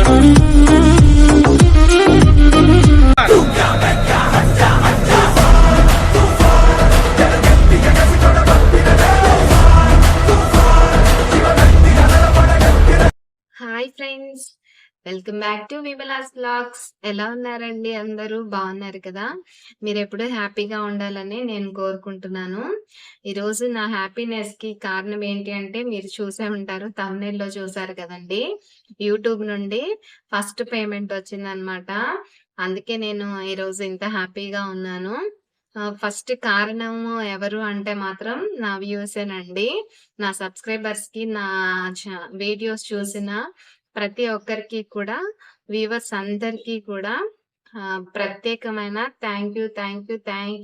Hi friends, welcome back to Vimala's vlogs. ఎలా ఉన్నారండి? అందరూ బాగున్నారు కదా? మీరెప్పుడూ హ్యాపీగా ఉండాలని నేను కోరుకుంటున్నాను. ఈరోజు నా హ్యాపీనెస్‌కి కారణం ఏంటి అంటే, మీరు చూసే ఉంటారు, థంబ్‌నెయిల్‌లో చూసారు కదండీ! యూట్యూబ్ నుండి ఫస్ట్ పేమెంట్ వచ్చిందనమాట. అందుకే నేను ఈరోజు ఇంత హ్యాపీగా ఉన్నాను. ఫస్ట్ కారణము ఎవరు అంటే మాత్రం నా వ్యూవర్సేనండి. నా సబ్స్క్రైబర్స్‌కి నా చ వీడియోస్ చూసిన ప్రతి ఒక్కరికి కూడా, వ్యూవర్స్ అందరికీ కూడా ప్రత్యేకమైన థ్యాంక్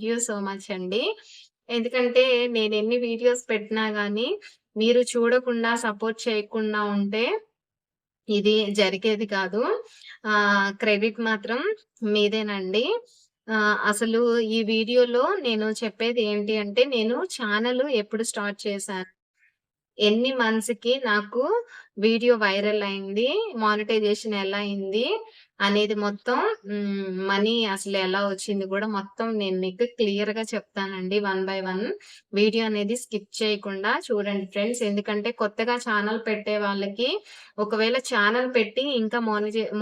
యూ సో మచ్ అండి. ఎందుకంటే నేనెన్ని వీడియోస్ పెట్టినా గానీ, మీరు చూడకుండా, సపోర్ట్ చేయకుండా ఉంటే ఇది జరిగేది కాదు. క్రెడిట్ మాత్రం మీదేనండి. అసలు ఈ వీడియోలో నేను చెప్పేది ఏంటి అంటే, నేను ఛానెల్ ఎప్పుడు స్టార్ట్ చేశాను, ఎన్ని మంత్స్‌కి నాకు వీడియో వైరల్ అయింది, మానిటైజేషన్ ఎలా అయింది అనేది మొత్తం, మనీ అసలు ఎలా వచ్చింది కూడా మొత్తం నేను మీకు క్లియర్‌గా చెప్తానండి. వన్ బై వన్ వీడియో అనేది స్కిప్ చేయకుండా చూడండి ఫ్రెండ్స్. ఎందుకంటే కొత్తగా ఛానల్ పెట్టే వాళ్ళకి, ఒకవేళ ఛానల్ పెట్టి ఇంకా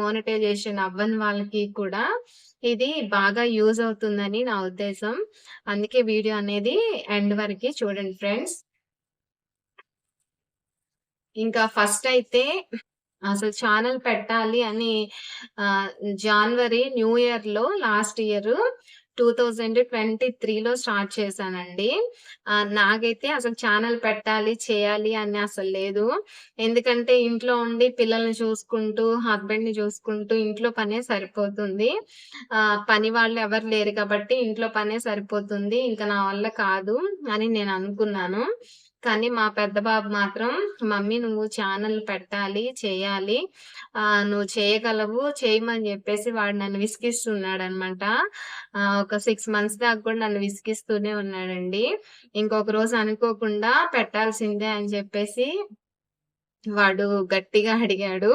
మానిటైజేషన్ అవ్వని వాళ్ళకి కూడా ఇది బాగా యూజ్ అవుతుందని నా ఉద్దేశం. అందుకే వీడియో అనేది ఎండ్ వరకి చూడండి ఫ్రెండ్స్. ఇంకా ఫస్ట్ అయితే అసలు ఛానెల్ పెట్టాలి అని ఆహ్, జాన్వరి న్యూ ఇయర్‌లో లాస్ట్ ఇయర్ 2023లో స్టార్ట్ చేశానండి. నాకైతే అసలు ఛానెల్ పెట్టాలి, చేయాలి అని అసలు లేదు. ఎందుకంటే ఇంట్లో ఉండి పిల్లల్ని చూసుకుంటూ, హస్బెండ్‌ని చూసుకుంటూ ఇంట్లో పనే సరిపోతుంది. పని వాళ్ళు ఎవరు లేరు కాబట్టి ఇంట్లో పనే సరిపోతుంది. ఇంక నా వల్ల కాదు అని నేను అనుకున్నాను. కానీ మా పెద్ద బాబు మాత్రం, "మమ్మీ నువ్వు ఛానెల్ పెట్టాలి, చేయాలి. నువ్వు చేయగలవు, చేయమని" జెప్పేసి వాడు నన్ను విసిగిస్తున్నాడనమాట. ఒక 6 మంత్స్ దాకా కూడా నన్ను విసిగిస్తూనే ఉన్నాడండి. ఇంకొక రోజు అనుకోకుండా పెట్టాల్సిందే అని చెప్పేసి వాడు గట్టిగా అడిగాడు.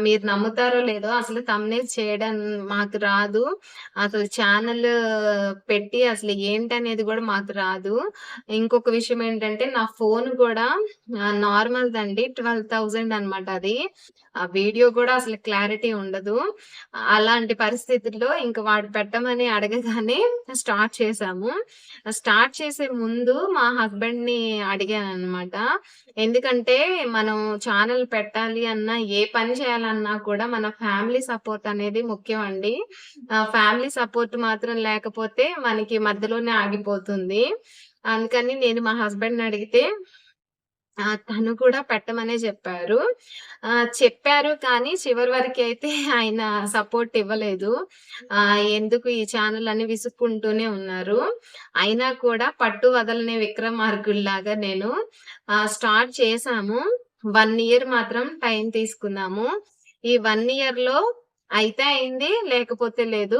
మీరు నమ్ముతారో లేదో అసలు థంబ్‌నెయిల్స్ చేయడం మాకు రాదు. అసలు ఛానెల్ పెట్టి అసలు ఏంటనేది గూడా మాకు రాదు. ఇంకొక విషయం ఏంటంటే నా ఫోన్ గూడా నార్మల్‌దండి. 12,000 అనమాట అది. ఆ వీడియో గూడా అసలు క్లారిటీ ఉండదు. అలాంటి పరిస్థితుల్లో ఇంక వాడు పెట్టమని అడగగానే స్టార్ట్ చేశాము. స్టార్ట్ చేసే ముందు మా హస్బెండ్‌ని అడిగాననమాట. ఎందుకంటే మనం ఛానెల్ పెట్టాలి అన్నా, ఏ పని చేయాలన్నా కూడా మన ఫ్యామిలీ సపోర్ట్ అనేది ముఖ్యమండి. ఫ్యామిలీ సపోర్ట్ మాత్రం లేకపోతే మనకి మధ్యలోనే ఆగిపోతుంది. అందుకని నేను మా హస్బెండ్‌ని అడిగితే తను కూడా పెట్టమనే చెప్పారు. చెప్పారు కానీ చివరి వరకైతే ఆయన సపోర్ట్ ఇవ్వలేదు. ఎందుకు ఈ ఛానెల్ అని విసుక్కుంటూనే ఉన్నారు. అయినా కూడా పట్టు వదలని విక్రమార్కుడిలాగా నేను స్టార్ట్ చేశాము. 1 ఇయర్ మాత్రం టైం తీసుకున్నాము. ఈ 1 ఇయర్‌లో అయితే అయింది, లేకపోతే లేదు.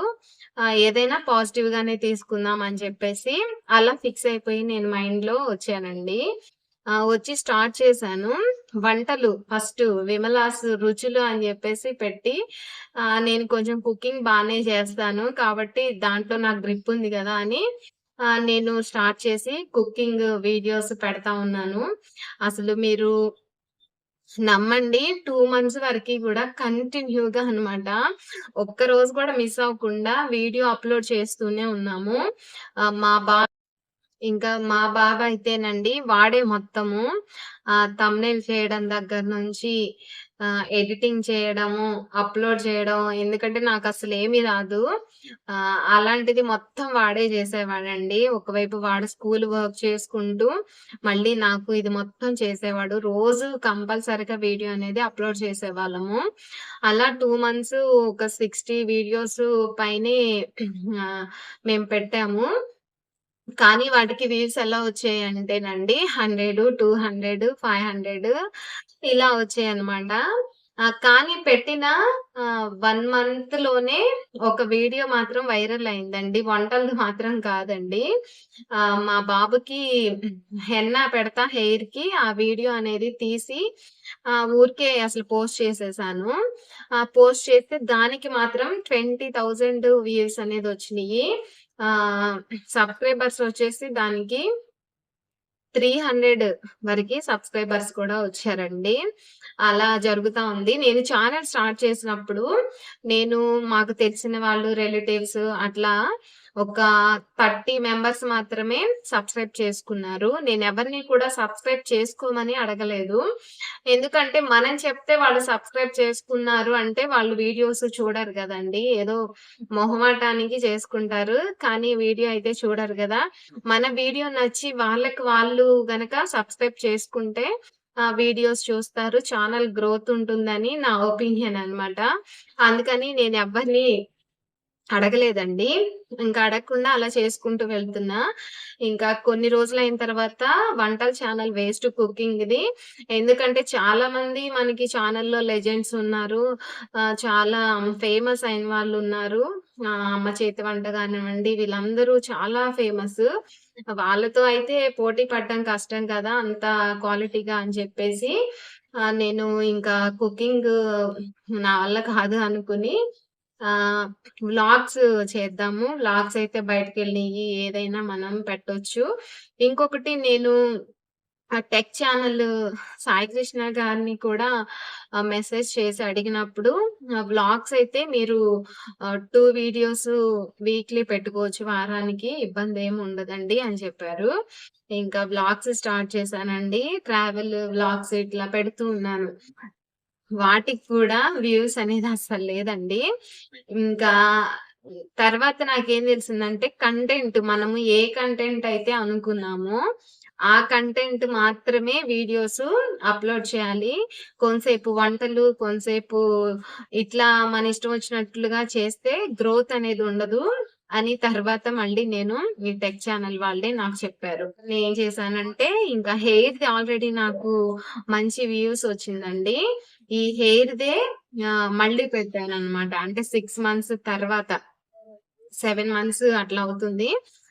ఏదైనా పాజిటివ్‌గానే తీసుకుందాం అని చెప్పేసి అలా ఫిక్స్ అయిపోయి నేను మైండ్‌లో వచ్చానండి. వచ్చి స్టార్ట్ చేశాను. వంటలు ఫస్ట్ విమలాస్ రుచులు అని జెప్పేసి పెట్టి, నేను కొంచెం కుకింగ్ బానే చేస్తాను. కాబట్టి దాంట్లో నాకు గ్రిప్ ఉంది గదా! అని నేను స్టార్ట్ చేసి కుకింగ్ వీడియోస్ పెడతా ఉన్నాను. అసలు మీరు నమ్మండి, 2 మంత్స్ వరకి గూడా కంటిన్యూగా అన్నమాట. ఒక్కరోజు కూడా మిస్ అవ్వకుండా వీడియో అప్‌లోడ్ చేస్తూనే ఉన్నాము. మా ఇంకా మా బాబయితేనండి వాడే మొత్తము. థంబ్‌నెయిల్ చేయడం దగ్గర నుంచి, ఎడిటింగ్ చేయడము, అప్‌లోడ్ చేయడం. ఎందుకంటే నాకసలేమి రాదు. అలాంటిది మొత్తం వాడే చేసేవాడండి. ఒకవైపు వాడు స్కూల్ వర్క్ చేసుకుంటూ, మళ్ళీ నాకు ఇది మొత్తం చేసేవాడు. రోజు కంపల్సరీగా వీడియో అనేది అప్‌లోడ్ చేసేవాళ్ళము. అలా 2 మంత్స్ ఒక 60 వీడియోస్ పైనే మేము పెట్టాము. కానీ వాటికి వ్యూస్ ఎలా వచ్చాయంటేనండి, 100, 200, 500 ఇలా వచ్చాయన్నమాట. కానీ పెట్టిన 1 మంత్‌లోనే ఒక వీడియో మాత్రం వైరల్ అయిందండి. వంటలది మాత్రం కాదండి. మా బాబుకి హెన్నా పెడతా హెయిర్‌కి ఆ వీడియో అనేది తీసి ఊరికే అసలు పోస్ట్ చేసేసాను. పోస్ట్ చేస్తే దానికి మాత్రం 20,000 వ్యూస్ అనేదొచ్చినియి. ఆహ్, సబ్‌స్క్రైబర్స్ వచ్చేసి దానికి 300 వరకి సబ్‌స్క్రైబర్స్ కూడా వచ్చారండి. అలా జరుగుతా ఉంది. నేను ఛానెల్ స్టార్ట్ చేసినప్పుడు మాకు తెలిసిన వాళ్ళు రిలేటివ్స్ అట్లా ఒక 30 మెంబర్స్ మాత్రమే సబ్‌స్క్రైబ్ చేసుకున్నారు. నేనెవరిని కూడా సబ్‌స్క్రైబ్ చేసుకోమని అడగలేదు. ఎందుకంటే మనం చెప్తే వాళ్ళు సబ్‌స్క్రైబ్ చేసుకున్నారు అంటే వాళ్ళు వీడియోస్ చూడరు గదండీ! ఏదో మొహమాటానికి చేసుకుంటారు. కానీ వీడియో అయితే చూడరు గదా! మన వీడియో నచ్చి వాళ్ళకి వాళ్ళు గనక సబ్‌స్క్రైబ్ చేసుకుంటే వీడియోస్ చూస్తారు. ఛానల్ గ్రోత్ ఉంటుందని నా ఒపీనియన్ అన్నమాట. అందుకని నేనెవ్వరిని అడగలేదండి. ఇంకా అడగకుండా అలా చేసుకుంటూ వెళ్తున్నా. ఇంకా కొన్ని రోజులయిన తర్వాత వంటల ఛానల్ వేస్ట్ కుకింగ్‌ది. ఎందుకంటే చాలా మంది మనకి ఛానల్‌లో లెజెండ్స్ ఉన్నారు. చాలా ఫేమస్ అయిన వాళ్ళున్నారు. అమ్మ చేతి వంట గానివ్వండి, వీళ్ళందరూ చాలా ఫేమస్. వాళ్ళతో అయితే పోటీ పడడం కష్టం కదా! అంత క్వాలిటీగా అని చెప్పేసి నేను ఇంకా కుకింగ్ నా వల్ల కాదు అనుకుని ఆహ్, వ్లాగ్స్ చేద్దాము. వ్లాగ్స్ అయితే బయటికెళ్ళినయి ఏదైనా మనం పెట్టొచ్చు. ఇంకొకటి నేను టెక్ ఛానల్ సాయి కృష్ణ గారిని కూడా మెసేజ్ చేసి అడిగినప్పుడు వ్లాగ్స్ అయితే మీరు 2 వీడియోస్ వీక్లీ పెట్టుకోవచ్చు వారానికి. ఇబ్బందేమి ఉండదండి అని చెప్పారు. ఇంకా వ్లాగ్స్ స్టార్ట్ చేశానండి. ట్రావెల్ వ్లాగ్స్ ఇట్లా పెడుతూ ఉన్నాను. వాటికి కూడా వ్యూస్ అనేది అస్సలు లేదండి. ఇంకా తర్వాత నాకేం తెలిసిందంటే మనము ఏ కంటెంట్ అయితే అనుకున్నామో, ఆ కంటెంట్ మాత్రమే వీడియోస్ అప్‌లోడ్ చేయాలి. కొంసేపు వంటలు, కొంసేపు ఇట్లా మన ఇష్టం వచ్చినట్లుగా చేస్తే గ్రోత్ అనేది ఉండదు అని తర్వాత మళ్ళీ నేను ఈ టెక్ ఛానల్ వాళ్ళే నాకు చెప్పారు. నేనేం చేశానంటే ఇంకా హెయిర్‌ది ఆల్రెడీ నాకు మంచి వ్యూస్ వచ్చిందండి. ఈ హెయిర్‌దే మళ్ళీ పెట్టాననమాట. అంటే 6 మంత్స్ తర్వాత 7 మంత్స్ అట్లా అవుతుంది.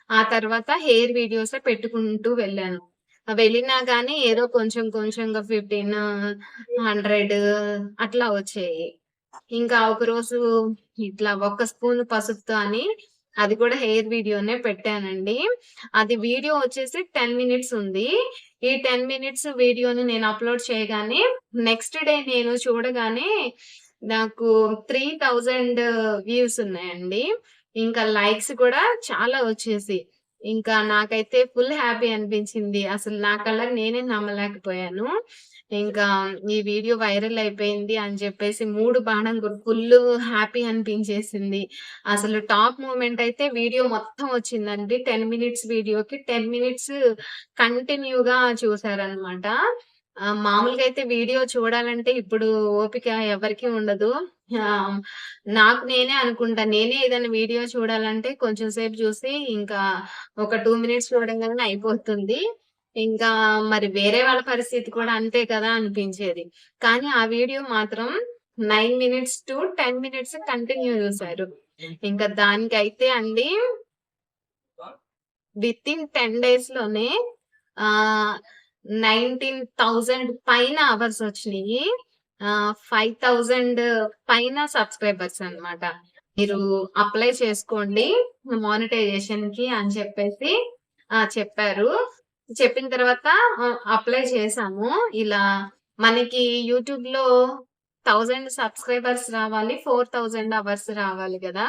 ఆ తర్వాత హెయిర్ వీడియోసే పెట్టుకుంటూ వెళ్ళాను. వెళ్ళినా గానీ ఏదో కొంచెం కొంచెంగా 15, 100 అట్లా వచ్చాయి. ఇంకా ఒకరోజు ఇట్లా ఒక్క స్పూన్ పసుపుతో అని అది కూడా హెయిర్ వీడియోనే పెట్టానండి. అది వీడియో వచ్చేసి 10 మినిట్స్ ఉంది. ఈ 10 మినిట్స్ వీడియోని నేను అప్‌లోడ్ చేయగానే నెక్స్ట్ డే నేను చూడగానే నాకు 3000 వ్యూస్ ఉన్నాయండి. ఇంకా లైక్స్ కూడా చాలా వచ్చేసి. ఇంకా నాకైతే ఫుల్ హ్యాపీ అనిపించింది. అసలు నా కళ్ళని నేనే నమ్మలేకపోయాను. ఇంకా ఈ వీడియో వైరల్ అయిపోయింది అని చెప్పేసి 3 బాణం ఫుల్లు హ్యాపీ అనిపించేసింది. అసలు టాప్ మూమెంట్ అయితే వీడియో మొత్తం వచ్చిందండి. 10 మినిట్స్ వీడియోకి 10 మినిట్స్ కంటిన్యూగా చూసారనమాట. మామూలుగా అయితే వీడియో చూడాలంటే ఇప్పుడు ఓపిక ఎవరికీ ఉండదు. ఆహ్, నాకు నేనే అనుకుంటా. నేనే ఏదైనా వీడియో చూడాలంటే కొంచెం సేపు చూసి ఇంకా ఒక 2 మినిట్స్ చూడంగానే అయిపోతుంది. ఇంకా మరి వేరే వాళ్ళ పరిస్థితి కూడా అంతే కదా అనిపించేది. కానీ ఆ వీడియో మాత్రం 9 మినిట్స్ టు 10 మినిట్స్ కంటిన్యూ చూసారు. ఇంకా దానికైతే అండి వితిన్ 10 డేస్‌లోనే ఆహ్, 19,000 పైన అవర్స్ వచ్చినియి. 5,000 పైన సబ్‌స్క్రైబర్స్ అన్నమాట. మీరు అప్లై చేసుకోండి మానిటైజేషన్‌కి అని చెప్పేసి చెప్పారు. చెప్పిన తర్వాత అప్లై చేశాము. ఇలా మనకి యూట్యూబ్‌లో 1000 సబ్‌స్క్రైబర్స్ రావాలి. 4000 అవర్స్ రావాలి గదా!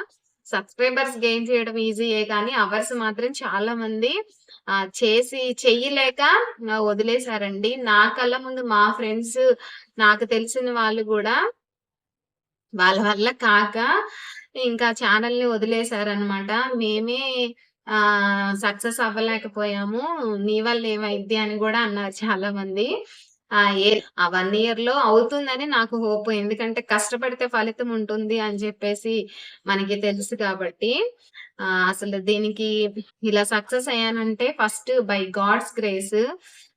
సబ్‌స్క్రైబర్స్ గెయిన్ చేయడం ఈజీయే కానీ అవర్స్ మాత్రం చాలా మంది చెయ్యలేక వదిలేసారండి. నా కళ్ళ ముందు మా ఫ్రెండ్స్ నాకు తెలిసిన వాళ్ళు గూడా వాళ్ళ వల్ల కాక ఇంకా ఛానెల్‌ని వదిలేసారనమాట. మేమే సక్సెస్ అవ్వలేకపోయాము. నీ వల్ల ఏమైద్ది అని గూడా అన్నారు చాలా మంది. ఆ 1 ఇయర్‌లో అవుతుందని నాకు హోప్. ఎందుకంటే కష్టపడితే ఫలితం ఉంటుంది అని చెప్పేసి మనకి తెలుసు కాబట్టి. అసలు దీనికి ఇలా సక్సెస్ అయ్యానంటే ఫస్ట్ బై గాడ్స్ గ్రేస్.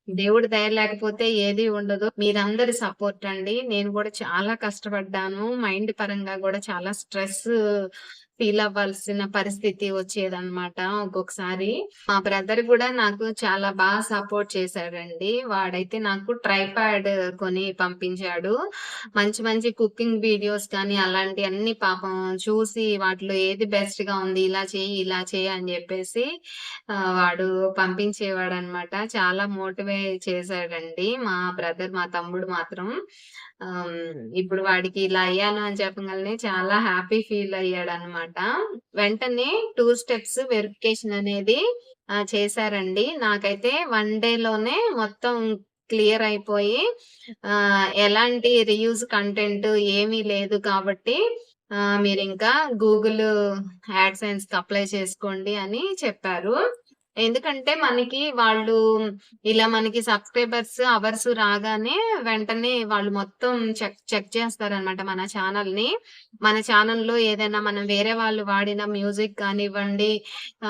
దేవుడి దయ లేకపోతే ఏది ఉండదు. మీరందరి సపోర్ట్ అండి. నేను గూడా చాలా కష్టపడ్డాను. మైండ్ పరంగా గూడా చాలా స్ట్రెస్ ఫీల్ అవ్వాల్సిన పరిస్థితి వచ్చేదనమాట ఒక్కొక్కసారి. మా బ్రదర్ గూడా నాకు చాలా సపోర్ట్ చేశాడండి. వాడైతే నాకు ట్రైపాడ్ కొని పంపించాడు. మంచి మంచి కుకింగ్ వీడియోస్ కానీ అలాంటియన్నీ పాపం చూసి వాటిలో ఏది బెస్ట్‌గా ఉంది. ఇలా చెయ్యి, ఇలా చెయ్యి అని జెప్పేసి వాడు పంపించేవాడనమాట. చాలా మోటివేట్ చేశాడండి మా తమ్ముడు మాత్రం. ఇప్పుడు వాడికి ఇలా అయ్యాను అని చెప్పంగాల్నే చాలా హ్యాపీ ఫీల్ అయ్యాడనమాట. వెంటనే 2 స్టెప్స్ వెరిఫికేషన్ అనేది చేశారండి. నాకైతే 1 డేలోనే మొత్తం క్లియర్ అయిపోయి ఎలాంటి రీయూజ్ కంటెంట్ ఏమీ లేదు కాబట్టి మీరింకా గూగుల్ యాడ్‌సెన్స్‌కి అప్లై చేసుకోండి అని చెప్పారు. ఎందుకంటే మనకి వాళ్ళు ఇలా మనకి సబ్‌స్క్రైబర్స్, అవర్స్ రాగానే వెంటనే వాళ్ళు మొత్తం చెక్ చెక్ చేస్తారనమాట మన ఛానెల్‌ని. మన ఛానెల్‌లో ఏదైనా మనం వేరే వాళ్ళు వాడిన మ్యూజిక్ కానివ్వండి,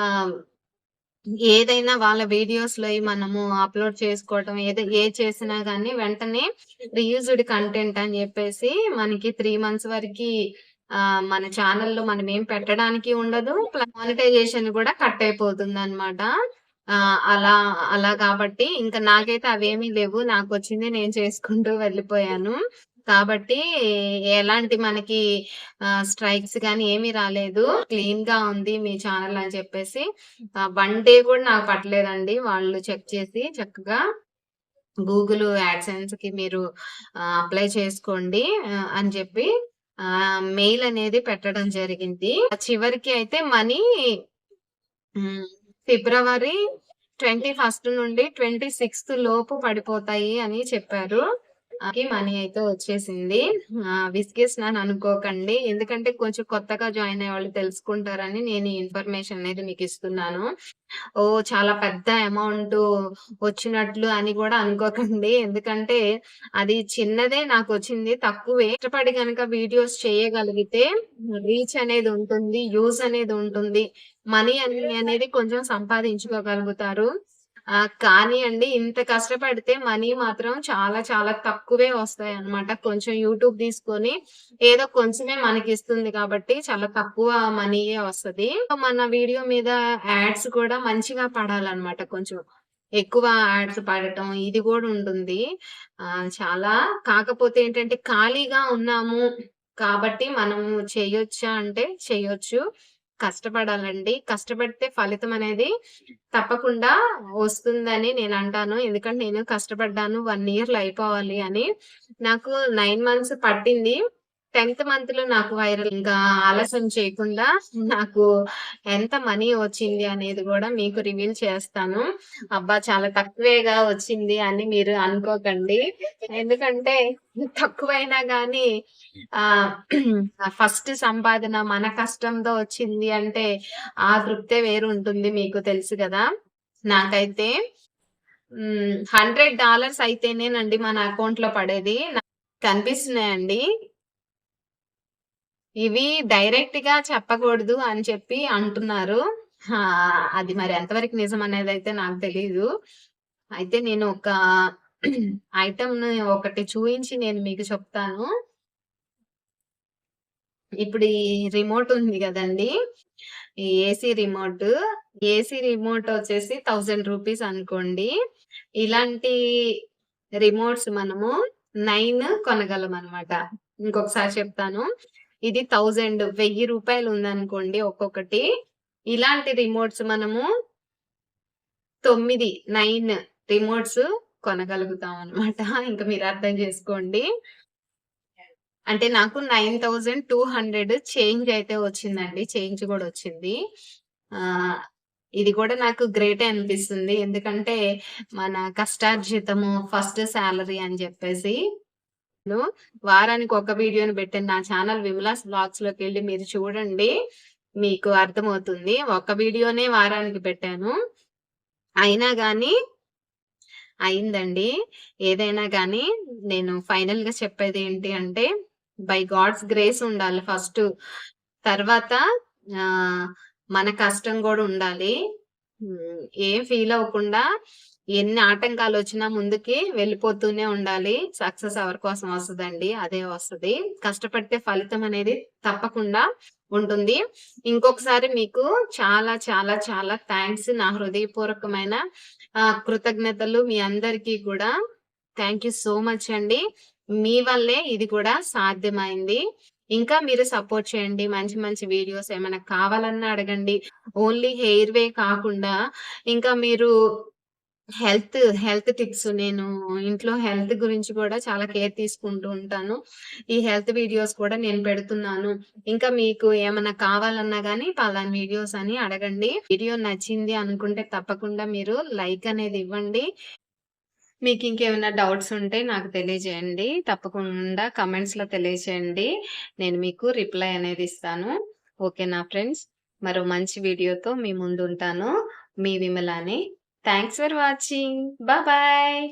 ఆహ్, ఏదైనా వాళ్ళ వీడియోస్‌లోయి మనము అప్‌లోడ్ చేసుకోవటం ఏది చేసినా గాని వెంటనే రీయూజ్డ్ కంటెంట్ అని జెప్పేసి మనకి 3 మంత్స్ వరకి మన ఛానెల్‌లో మనమేం పెట్టడానికి ఉండదు. మానిటైజేషన్ గూడా కట్ అయిపోతుందనమాట. అలా అలా కాబట్టి ఇంక నాకైతే అవేమీ లేవు. నాకొచ్చింది నేను చేసుకుంటూ వెళ్ళిపోయాను. కాబట్టి ఎలాంటి మనకి స్ట్రైక్స్ గాని ఏమీ రాలేదు. క్లీన్‌గా ఉంది మీ ఛానెల్ అని చెప్పేసి 1 డే కూడా నాకు పట్టలేదండి. వాళ్ళు చెక్ చేసి చక్కగా గూగుల్ యాడ్‌సెన్స్‌కి మీరు అప్లై చేసుకోండి అని చెప్పి మెయిల్ అనేది పెట్టడం జరిగింది. చివరికి అయితే మనీ ఫిబ్రవరి 21 నుండి 26 లోపు పడిపోతాయి అని చెప్పారు. మనీ అయితే వచ్చేసింది. విసిగేసినాను అనుకోకండి. ఎందుకంటే కొంచెం కొత్తగా జాయిన్ అయ్యేవాళ్ళు తెలుసుకుంటారని నేను ఈ ఇన్ఫర్మేషన్ అనేది మీకిస్తున్నాను. ఓహ్! చాలా పెద్ద అమౌంట్ వచ్చినట్లు అని గూడా అనుకోకండి. ఎందుకంటే అది చిన్నదే నాకొచ్చింది తక్కువే. కష్టపడి గనక వీడియోస్ చేయగలిగితే రీచ్ అనేది ఉంటుంది. యూజ్ అనేది ఉంటుంది. మనీ అనేది కొంచెం సంపాదించుకోగలుగుతారు. కానీ అండి ఇంత కష్టపడితే మనీ మాత్రం చాలా చాలా తక్కువే వస్తాయన్నమాట. కొంచెం యూట్యూబ్ తీసుకొని ఏదో కొంచెమే మనకిస్తుంది కాబట్టి చాలా తక్కువ మనీయే వస్తది. మన వీడియో మీద యాడ్స్ కూడా మంచిగా పడాలన్నమాట కొంచెం. ఎక్కువ యాడ్స్ పడటం ఇది గూడా ఉంటుంది. చాలా కాకపోతే ఏంటంటే ఖాళీగా ఉన్నాము కాబట్టి మనము చేయొచ్చా అంటే చేయొచ్చు. కష్టపడాలండి. కష్టపడితే ఫలితం అనేది తప్పకుండా వస్తుందని నేనంటాను. ఎందుకంటే నేను కష్టపడ్డాను 1 ఇయర్‌లో అయిపోవాలి అని. నాకు 9 మంత్స్ పట్టింది. 10థ్ మంత్‌లో నాకు వైరల్. ఇంకా ఆలస్యం చేయకుండా నాకు ఎంత మనీ వచ్చింది అనేది గూడా మీకు రివీల్ చేస్తాను. అబ్బా! చాలా తక్కువేగా వచ్చింది అని మీరు అనుకోకండి. ఎందుకంటే తక్కువైనా గానీ ఆహ్, ఫస్ట్ సంపాదన మన కష్టంతో వచ్చింది అంటే ఆ తృప్తే వేరుంటుంది మీకు తెలుసు గదా! నాకైతే $100 అయితేనేనండి మన అకౌంట్‌లో పడేది. కనిపిస్తున్నాయండి. ఇవి డైరెక్ట్‌గా చెప్పకూడదు అని చెప్పి అంటున్నారు. అది మరి ఎంతవరకు నిజమనేదైతే నాకు తెలీదు. అయితే నేను ఒక ఐటెమ్‌ని ఒకటి చూయించి నేను మీకు చెప్తాను. ఇప్పుడు ఈ రిమోట్ ఉంది గదండీ! ఈ ఏసీ రిమోట్. ఏసీ రిమోట్ వచ్చేసి రూ. 1000 అనుకోండి. ఇలాంటి రిమోట్స్ మనము 9 కొనగలమనమాట. ఇంకొకసారి చెప్తాను. ఇది 1000 ఉందనుకోండి ఒక్కొక్కటి. ఇలాంటి రిమోట్స్ మనము 9 రిమోట్స్ కొనగలుగుతామనమాట. ఇంక మీరు అర్థం జేసుకోండి. అంటే నాకు 9200 చేంజ్ అయితే వచ్చిందండి. చేంజ్ గూడా వచ్చింది. ఆహ్, ఇది కూడా నాకు గ్రేటే అనిపిస్తుంది. ఎందుకంటే మన కష్టార్జితము ఫస్ట్ సాలరీ అని జెప్పేసి. వారానికి ఒక వీడియోని పెట్టాను. నా ఛానల్ విమలాస్ వ్లాగ్స్‌లోకెళ్ళి మీరు చూడండి. మీకు అర్థమవుతుంది. ఒక వీడియోనే వారానికి పెట్టాను. అయినా గాని అయిందండి. ఏదైనా గాని నేను ఫైనల్‌గా చెప్పేదేంటి అంటే బై గాడ్స్ గ్రేస్ ఉండాలి ఫస్టు. తర్వాత ఆహ్, మన కష్టం గూడా ఉండాలి. ఏం ఫీల్ అవ్వకుండా ఎన్ని ఆటంకాలొచ్చినా ముందుకి వెళ్ళిపోతూనే ఉండాలి. సక్సెస్ ఎవరి కోసం వస్తదండి. అదే వస్తది. కష్టపడితే ఫలితం అనేది తప్పకుండా ఉంటుంది. ఇంకొకసారి మీకు చాలా చాలా చాలా థాంక్స్. నా హృదయపూర్వకమైన కృతజ్ఞతలు మీ అందరికీ కూడా. థాంక్ యూ సో మచ్ అండి. మీ వల్లే ఇది కూడా సాధ్యమైంది. ఇంకా మీరు సపోర్ట్ చేయండి. మంచి మంచి వీడియోస్ ఏమైనా కావాలన్నా అడగండి. ఓన్లీ హెయిర్‌వే కాకుండా ఇంకా మీరు హెల్త్ టిప్స్ నేను ఇంట్లో హెల్త్ గురించి కూడా చాలా కేర్ తీసుకుంటూ ఉంటాను. ఈ హెల్త్ వీడియోస్ కూడా నేను పెడుతున్నాను. ఇంకా మీకు ఏమన్నా కావాలన్నా గానీ పలానా వీడియోస్ అని అడగండి. వీడియో నచ్చింది అనుకుంటే తప్పకుండా మీరు లైక్ అనేది ఇవ్వండి. మీకింకేమైనా డౌట్స్ ఉంటే నాకు తెలియజేయండి. తప్పకుండా కామెంట్స్‌లో తెలియజేయండి. నేను మీకు రిప్లై అనేది ఇస్తాను. ఓకేనా ఫ్రెండ్స్? మరో మంచి వీడియోతో మీ ముందుంటాను. మీ విమలాని. Thanks for watching. బాయ్.